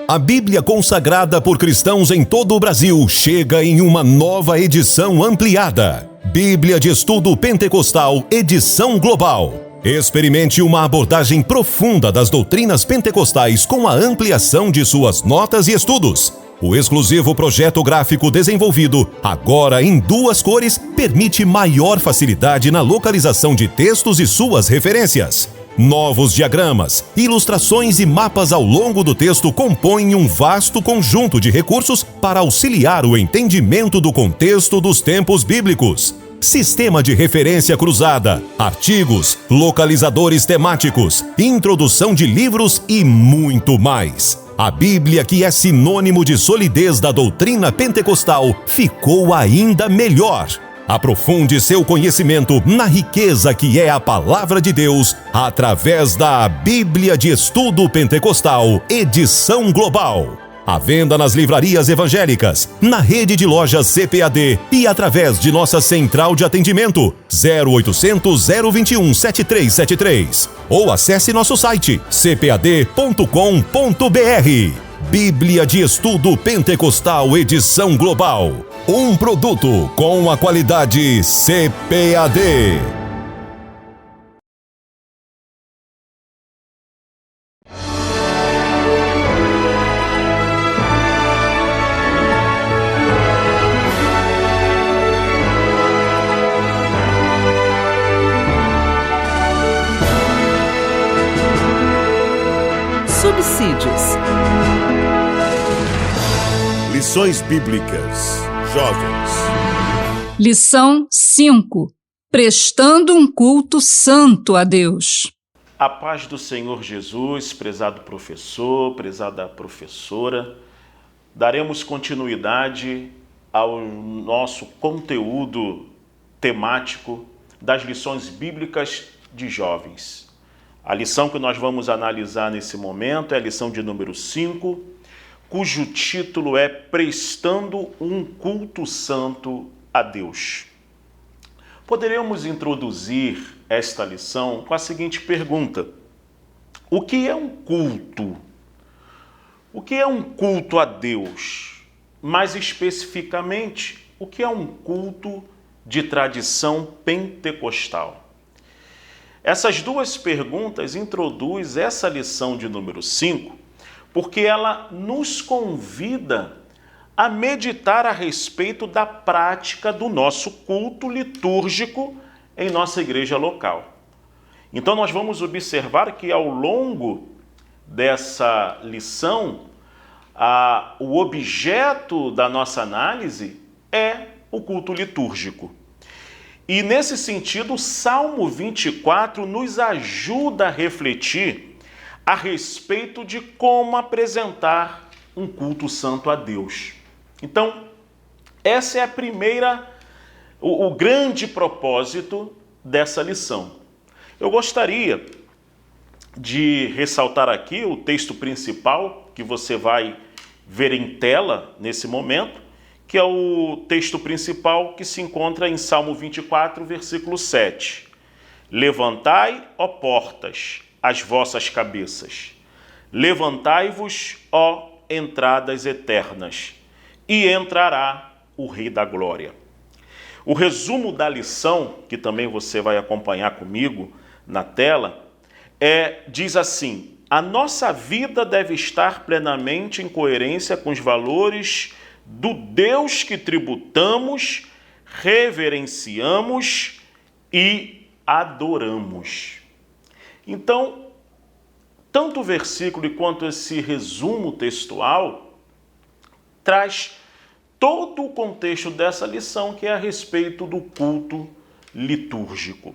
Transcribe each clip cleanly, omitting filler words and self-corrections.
A Bíblia consagrada por cristãos em todo o Brasil chega em uma nova edição ampliada. Bíblia de Estudo Pentecostal, edição global. Experimente uma abordagem profunda das doutrinas pentecostais com a ampliação de suas notas e estudos. O exclusivo projeto gráfico desenvolvido, agora em 2 cores, permite maior facilidade na localização de textos e suas referências. Novos diagramas, ilustrações e mapas ao longo do texto compõem um vasto conjunto de recursos para auxiliar o entendimento do contexto dos tempos bíblicos. Sistema de referência cruzada, artigos, localizadores temáticos, introdução de livros e muito mais. A Bíblia, que é sinônimo de solidez da doutrina pentecostal, ficou ainda melhor. Aprofunde seu conhecimento na riqueza que é a Palavra de Deus através da Bíblia de Estudo Pentecostal, edição global. À venda nas livrarias evangélicas, na rede de lojas CPAD e através de nossa central de atendimento 0800 021 7373. Ou acesse nosso site cpad.com.br. Bíblia de Estudo Pentecostal, edição global. Um produto com a qualidade CPAD. Subsídios. Lições Bíblicas. Jovens. Lição 5. Prestando um culto santo a Deus. A paz do Senhor Jesus, prezado professor, prezada professora. Daremos continuidade ao nosso conteúdo temático das lições bíblicas de jovens. A lição que nós vamos analisar nesse momento é a lição de número 5, cujo título é Prestando um culto santo a Deus. Poderíamos introduzir esta lição com a seguinte pergunta: o que é um culto? O que é um culto a Deus? Mais especificamente, o que é um culto de tradição pentecostal? Essas 2 perguntas introduz essa lição de número 5, porque ela nos convida a meditar a respeito da prática do nosso culto litúrgico em nossa igreja local. Então nós vamos observar que ao longo dessa lição, o objeto da nossa análise é o culto litúrgico. E nesse sentido, o Salmo 24 nos ajuda a refletir a respeito de como apresentar um culto santo a Deus. Então, essa é o grande propósito dessa lição. Eu gostaria de ressaltar aqui o texto principal que você vai ver em tela nesse momento, que é o texto principal que se encontra em Salmo 24, versículo 7. Levantai, ó portas, as vossas cabeças. Levantai-vos, ó entradas eternas, e entrará o Rei da Glória. O resumo da lição, que também você vai acompanhar comigo na tela, diz assim: a nossa vida deve estar plenamente em coerência com os valores do Deus que tributamos, reverenciamos e adoramos. Então, tanto o versículo quanto esse resumo textual traz todo o contexto dessa lição, que é a respeito do culto litúrgico.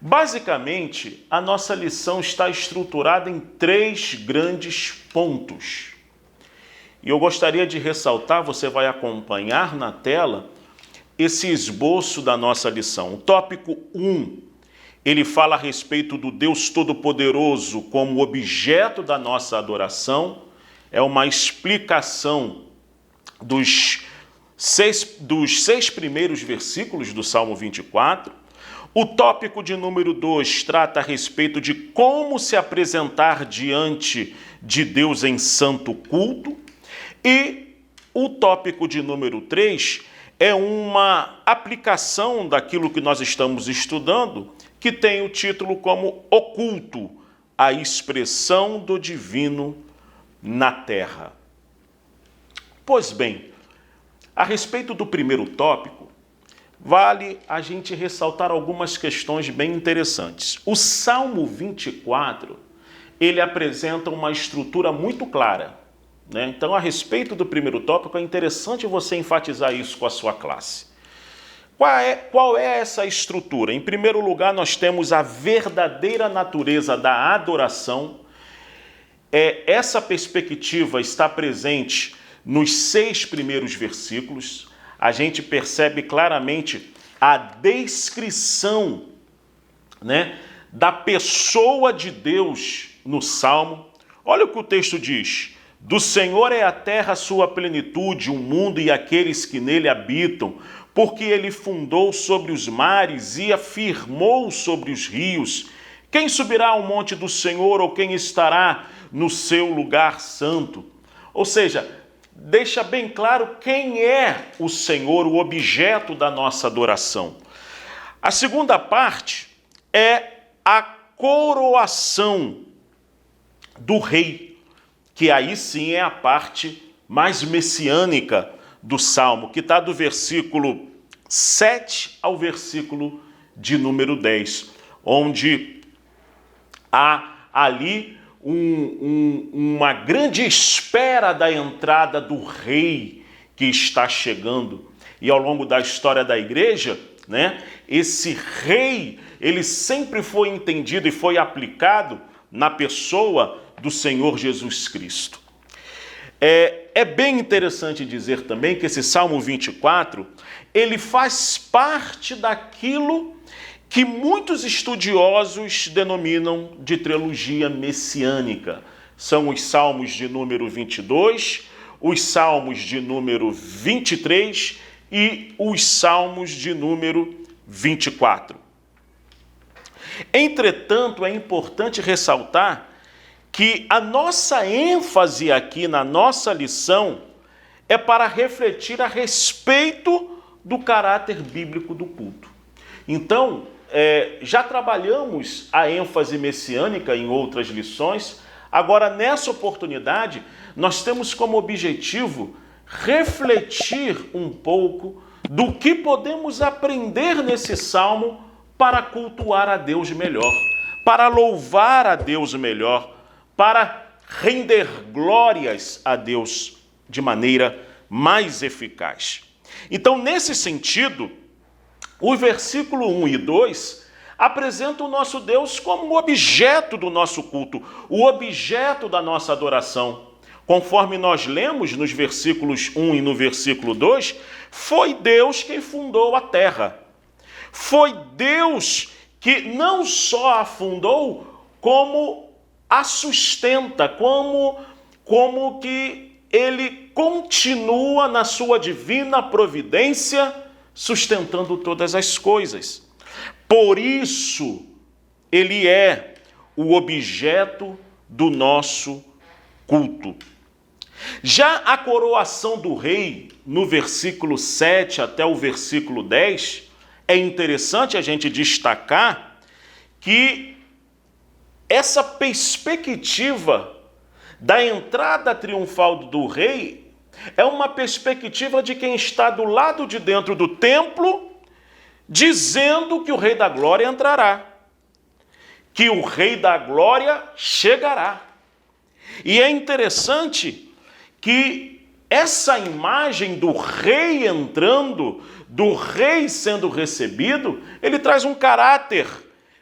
Basicamente, a nossa lição está estruturada em 3 grandes pontos. E eu gostaria de ressaltar, você vai acompanhar na tela, esse esboço da nossa lição. O tópico 1, ele fala a respeito do Deus Todo-Poderoso como objeto da nossa adoração. É uma explicação dos 6 primeiros versículos do Salmo 24. O tópico de número 2 trata a respeito de como se apresentar diante de Deus em santo culto. E o tópico de número 3 é uma aplicação daquilo que nós estamos estudando, que tem o título como Oculto, a expressão do divino na terra. Pois bem, a respeito do primeiro tópico, vale a gente ressaltar algumas questões bem interessantes. O Salmo 24, ele apresenta uma estrutura muito clara, né? Então, a respeito do primeiro tópico, é interessante você enfatizar isso com a sua classe. Qual é essa estrutura? Em primeiro lugar, nós temos a verdadeira natureza da adoração. Essa perspectiva está presente nos 6 primeiros versículos. A gente percebe claramente a descrição, né, da pessoa de Deus no Salmo. Olha o que o texto diz: do Senhor é a terra, sua plenitude, o mundo e aqueles que nele habitam, porque ele fundou sobre os mares e afirmou sobre os rios. Quem subirá ao monte do Senhor, ou quem estará no seu lugar santo? Ou seja, deixa bem claro quem é o Senhor, o objeto da nossa adoração. A segunda parte é a coroação do rei, que aí sim é a parte mais messiânica do Salmo, que está do versículo 7 ao versículo de número 10, onde há ali uma grande espera da entrada do rei que está chegando. E ao longo da história da igreja, né, esse rei, ele sempre foi entendido e foi aplicado na pessoa do Senhor Jesus Cristo. É bem interessante dizer também que esse Salmo 24, ele faz parte daquilo que muitos estudiosos denominam de trilogia messiânica. São os Salmos de número 22, os Salmos de número 23 e os Salmos de número 24. Entretanto, é importante ressaltar que a nossa ênfase aqui na nossa lição é para refletir a respeito do caráter bíblico do culto. Então, já trabalhamos a ênfase messiânica em outras lições. Agora, nessa oportunidade, nós temos como objetivo refletir um pouco do que podemos aprender nesse salmo para cultuar a Deus melhor, para louvar a Deus melhor, para render glórias a Deus de maneira mais eficaz. Então, nesse sentido, o versículo 1 e 2 apresentam o nosso Deus como o objeto do nosso culto, o objeto da nossa adoração. Conforme nós lemos nos versículos 1 e no versículo 2, foi Deus quem fundou a terra. Foi Deus que não só a fundou, como a sustenta, como que ele continua na sua divina providência, sustentando todas as coisas. Por isso, ele é o objeto do nosso culto. Já a coroação do rei, no versículo 7 até o versículo 10, é interessante a gente destacar que essa perspectiva da entrada triunfal do rei é uma perspectiva de quem está do lado de dentro do templo, dizendo que o Rei da Glória entrará, que o Rei da Glória chegará. E é interessante que essa imagem do rei entrando, do rei sendo recebido, ele traz um caráter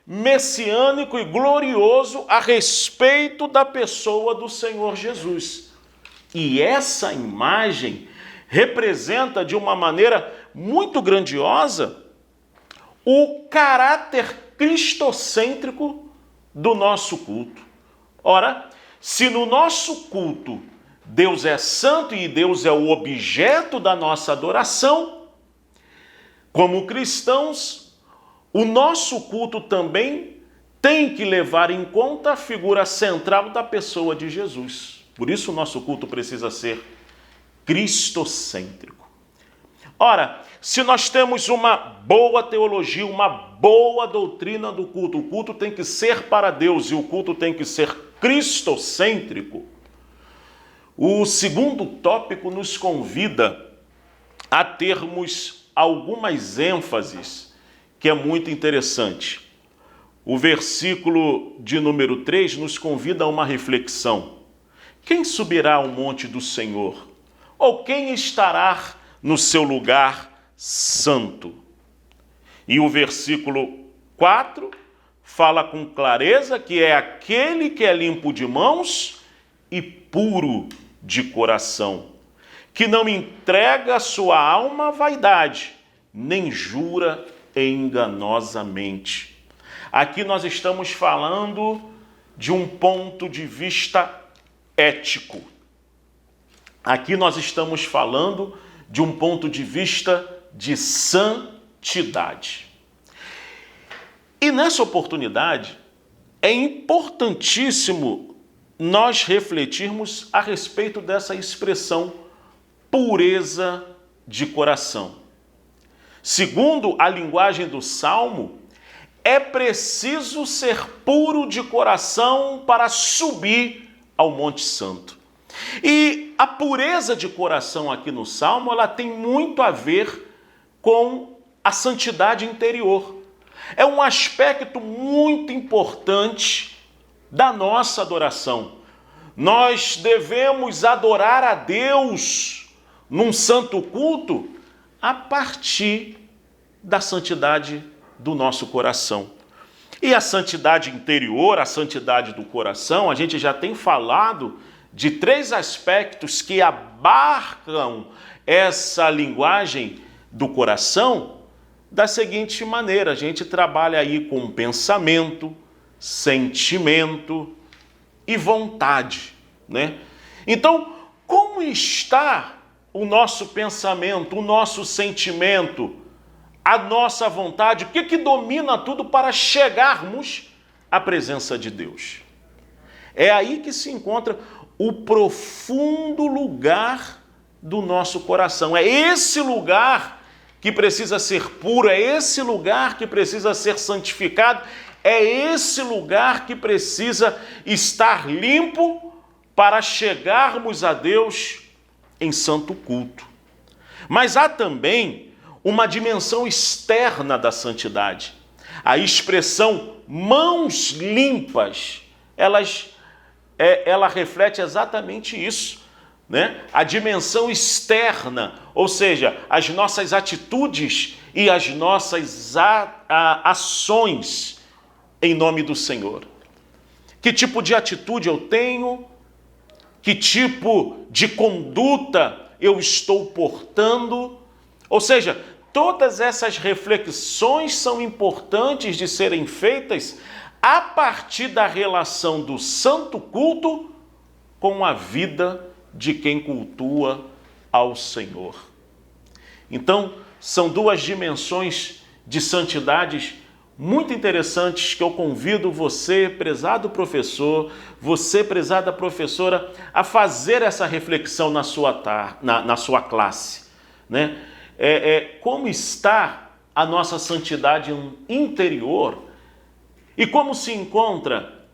messiânico e glorioso a respeito da pessoa do Senhor Jesus. E essa imagem representa de uma maneira muito grandiosa o caráter cristocêntrico do nosso culto. Ora, se no nosso culto Deus é santo e Deus é o objeto da nossa adoração, como cristãos, o nosso culto também tem que levar em conta a figura central da pessoa de Jesus. Por isso o nosso culto precisa ser cristocêntrico. Ora, se nós temos uma boa teologia, uma boa doutrina do culto, o culto tem que ser para Deus e o culto tem que ser cristocêntrico, o segundo tópico nos convida a termos algumas ênfases que é muito interessante. O versículo de número 3 nos convida a uma reflexão. Quem subirá ao monte do Senhor? Ou quem estará no seu lugar santo? E o versículo 4 fala com clareza que é aquele que é limpo de mãos e puro de coração, que não entrega sua alma à vaidade, nem jura enganosamente. Aqui nós estamos falando de um ponto de vista ético. Aqui nós estamos falando de um ponto de vista de santidade. E nessa oportunidade é importantíssimo nós refletirmos a respeito dessa expressão pureza de coração. Segundo a linguagem do Salmo, é preciso ser puro de coração para subir ao Monte Santo. E a pureza de coração aqui no Salmo, ela tem muito a ver com a santidade interior. É um aspecto muito importante da nossa adoração. Nós devemos adorar a Deus num santo culto a partir da santidade do nosso coração. E a santidade interior, a santidade do coração, a gente já tem falado de 3 aspectos que abarcam essa linguagem do coração da seguinte maneira: a gente trabalha aí com pensamento, sentimento e vontade, né? Então, como está o nosso pensamento, o nosso sentimento, a nossa vontade? O que domina tudo para chegarmos à presença de Deus? É aí que se encontra o profundo lugar do nosso coração. É esse lugar que precisa ser puro, é esse lugar que precisa ser santificado, é esse lugar que precisa estar limpo para chegarmos a Deus em santo culto. Mas há também uma dimensão externa da santidade. A expressão mãos limpas, ela reflete exatamente isso, né? A dimensão externa, ou seja, as nossas atitudes e as nossas ações em nome do Senhor. Que tipo de atitude eu tenho? Que tipo de conduta eu estou portando? Ou seja, todas essas reflexões são importantes de serem feitas a partir da relação do santo culto com a vida de quem cultua ao Senhor. Então, são 2 dimensões de santidade muito interessantes que eu convido você, prezado professor, você, prezada professora, a fazer essa reflexão na sua classe, né? Como está a nossa santidade interior e como se encontra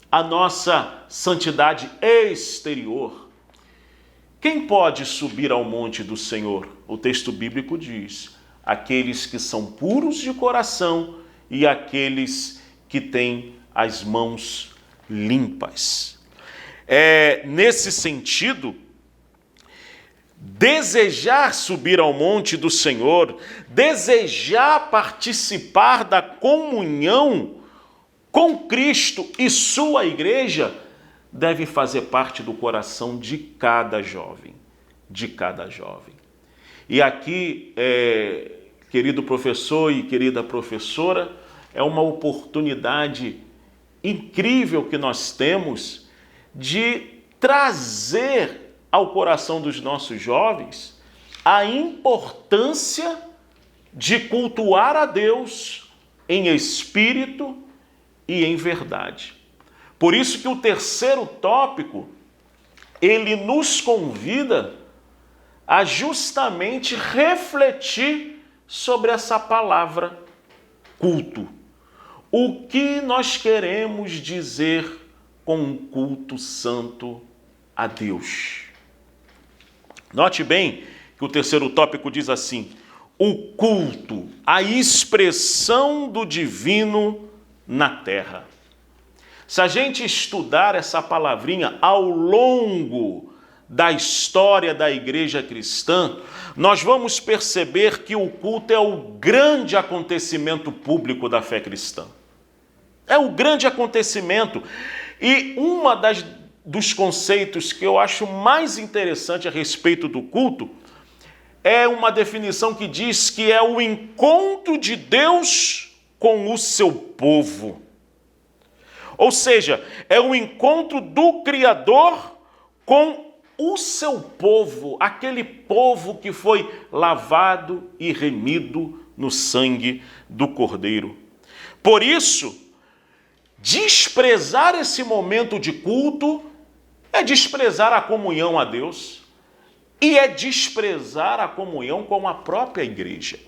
a nossa santidade exterior. Quem pode subir ao monte do Senhor? O texto bíblico diz: aqueles que são puros de coração e aqueles que têm as mãos limpas. Nesse sentido, desejar subir ao monte do Senhor, desejar participar da comunhão com Cristo e sua igreja, deve fazer parte do coração de cada jovem, E aqui, querido professor e querida professora, é uma oportunidade incrível que nós temos de trazer ao coração dos nossos jovens a importância de cultuar a Deus em espírito e em verdade. Por isso que o terceiro tópico, ele nos convida a justamente refletir sobre essa palavra culto. O que nós queremos dizer com um culto santo a Deus? Note bem que o terceiro tópico diz assim: o culto, a expressão do divino na terra. Se a gente estudar essa palavrinha ao longo da história da igreja cristã, nós vamos perceber que o culto é o grande acontecimento público da fé cristã. É o grande acontecimento. E dos conceitos que eu acho mais interessante a respeito do culto é uma definição que diz que é o encontro de Deus com o seu povo. Ou seja, é o encontro do Criador com o seu povo, aquele povo que foi lavado e remido no sangue do Cordeiro. Por isso, desprezar esse momento de culto é desprezar a comunhão a Deus e é desprezar a comunhão com a própria igreja.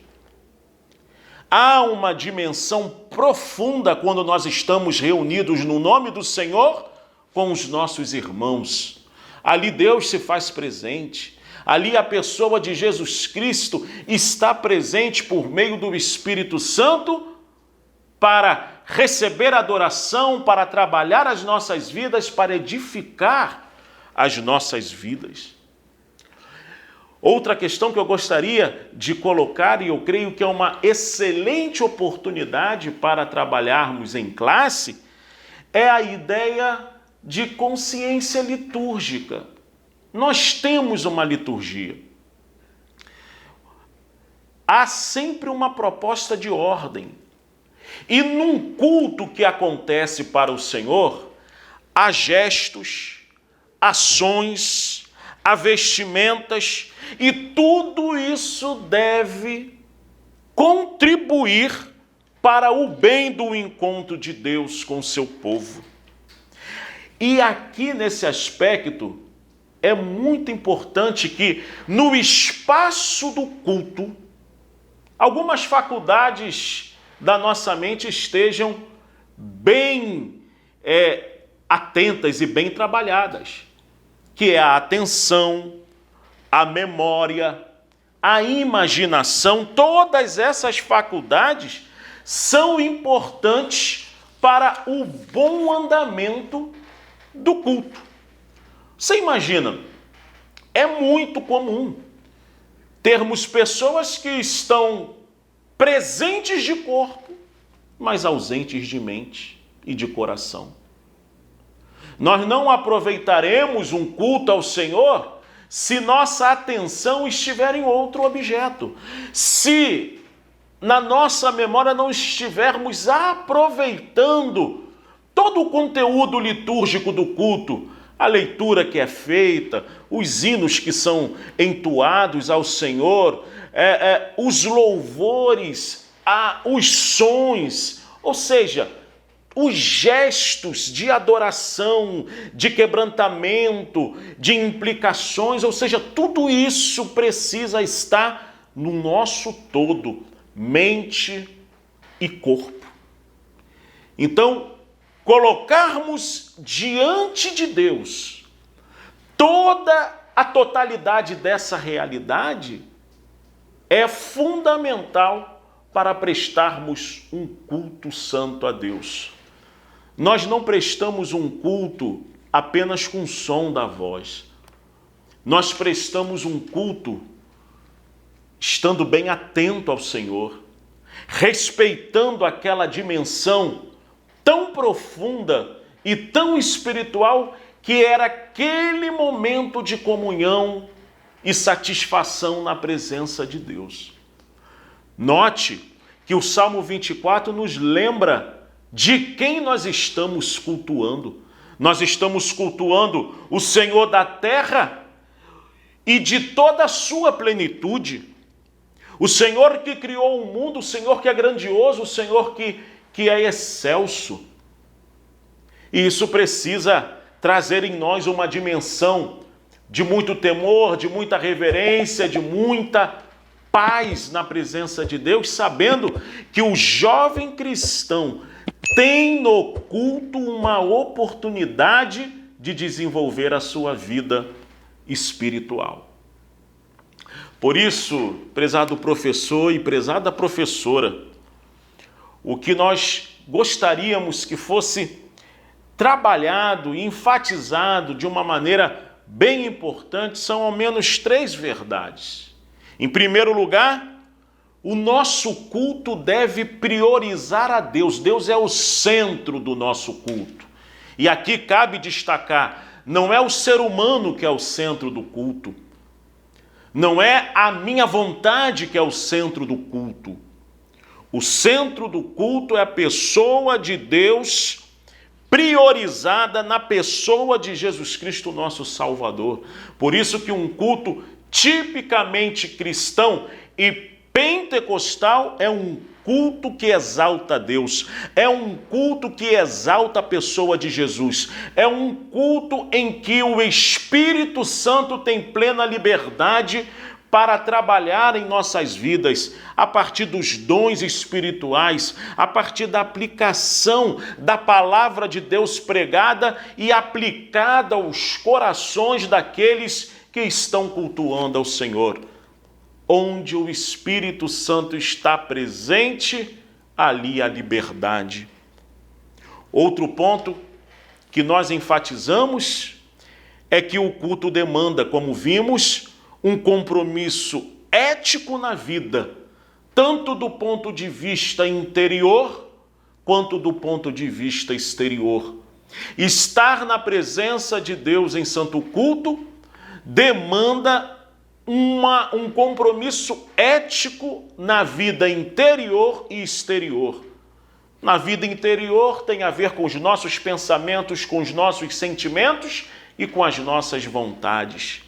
Há uma dimensão profunda quando nós estamos reunidos no nome do Senhor com os nossos irmãos. Ali Deus se faz presente. Ali a pessoa de Jesus Cristo está presente por meio do Espírito Santo para receber adoração, para trabalhar as nossas vidas, para edificar as nossas vidas. Outra questão que eu gostaria de colocar, e eu creio que é uma excelente oportunidade para trabalharmos em classe, é a ideia de consciência litúrgica. Nós temos uma liturgia. Há sempre uma proposta de ordem. E num culto que acontece para o Senhor, há gestos, ações, há vestimentas, e tudo isso deve contribuir para o bem do encontro de Deus com o seu povo. E aqui nesse aspecto é muito importante que no espaço do culto, algumas faculdades da nossa mente estejam bem atentas e bem trabalhadas, que é a atenção, a memória, a imaginação. Todas essas faculdades são importantes para o bom andamento do culto. Você imagina, é muito comum termos pessoas que estão presentes de corpo, mas ausentes de mente e de coração. Nós não aproveitaremos um culto ao Senhor se nossa atenção estiver em outro objeto. Se na nossa memória não estivermos aproveitando todo o conteúdo litúrgico do culto, a leitura que é feita, os hinos que são entoados ao Senhor, os louvores, os sons, ou seja, os gestos de adoração, de quebrantamento, de implicações, ou seja, tudo isso precisa estar no nosso todo, mente e corpo. Então, colocarmos diante de Deus toda a totalidade dessa realidade é fundamental para prestarmos um culto santo a Deus. Nós não prestamos um culto apenas com o som da voz. Nós prestamos um culto estando bem atento ao Senhor, respeitando aquela dimensão tão profunda e tão espiritual que era aquele momento de comunhão e satisfação na presença de Deus. Note que o Salmo 24 nos lembra de quem nós estamos cultuando. Nós estamos cultuando o Senhor da terra e de toda a sua plenitude. O Senhor que criou o mundo, o Senhor que é grandioso, o Senhor que é excelso. E isso precisa trazer em nós uma dimensão de muito temor, de muita reverência, de muita paz na presença de Deus, sabendo que o jovem cristão tem no culto uma oportunidade de desenvolver a sua vida espiritual. Por isso, prezado professor e prezada professora, o que nós gostaríamos que fosse trabalhado e enfatizado de uma maneira bem importante são ao menos 3 verdades. Em primeiro lugar, o nosso culto deve priorizar a Deus. Deus é o centro do nosso culto. E aqui cabe destacar, não é o ser humano que é o centro do culto. Não é a minha vontade que é o centro do culto. O centro do culto é a pessoa de Deus priorizada na pessoa de Jesus Cristo, nosso Salvador. Por isso que um culto tipicamente cristão e pentecostal é um culto que exalta a Deus, é um culto que exalta a pessoa de Jesus, é um culto em que o Espírito Santo tem plena liberdade para trabalhar em nossas vidas, a partir dos dons espirituais, a partir da aplicação da palavra de Deus pregada e aplicada aos corações daqueles que estão cultuando ao Senhor. Onde o Espírito Santo está presente, ali há liberdade. Outro ponto que nós enfatizamos é que o culto demanda, como vimos, um compromisso ético na vida, tanto do ponto de vista interior, quanto do ponto de vista exterior. Estar na presença de Deus em santo culto demanda um compromisso ético na vida interior e exterior. Na vida interior tem a ver com os nossos pensamentos, com os nossos sentimentos e com as nossas vontades.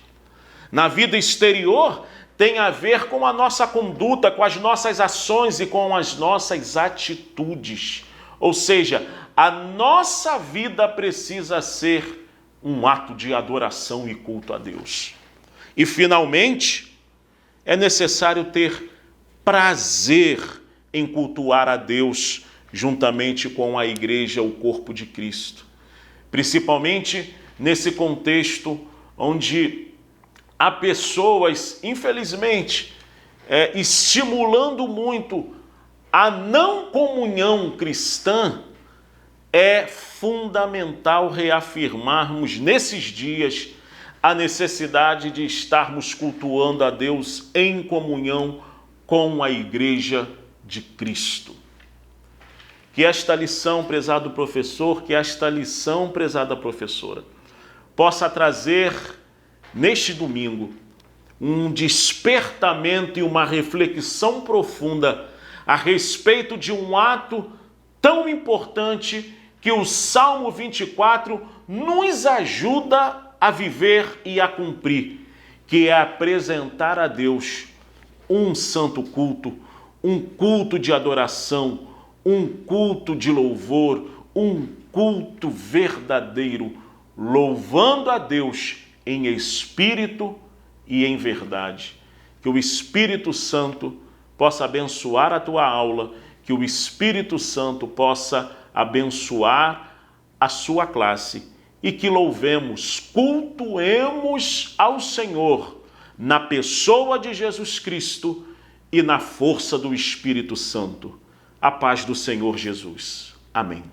Na vida exterior tem a ver com a nossa conduta, com as nossas ações e com as nossas atitudes. Ou seja, a nossa vida precisa ser um ato de adoração e culto a Deus. E, finalmente, é necessário ter prazer em cultuar a Deus juntamente com a igreja, o corpo de Cristo. Principalmente nesse contexto onde há pessoas, infelizmente, estimulando muito a não comunhão cristã. É fundamental reafirmarmos nesses dias a necessidade de estarmos cultuando a Deus em comunhão com a Igreja de Cristo. Que esta lição, prezado professor, que esta lição, prezada professora, possa trazer, neste domingo, um despertamento e uma reflexão profunda a respeito de um ato tão importante que o Salmo 24 nos ajuda a viver e a cumprir, que é apresentar a Deus um santo culto, um culto de adoração, um culto de louvor, um culto verdadeiro, louvando a Deus em espírito e em verdade. Que o Espírito Santo possa abençoar a tua aula, que o Espírito Santo possa abençoar a sua classe e que louvemos, cultuemos ao Senhor na pessoa de Jesus Cristo e na força do Espírito Santo. A paz do Senhor Jesus. Amém.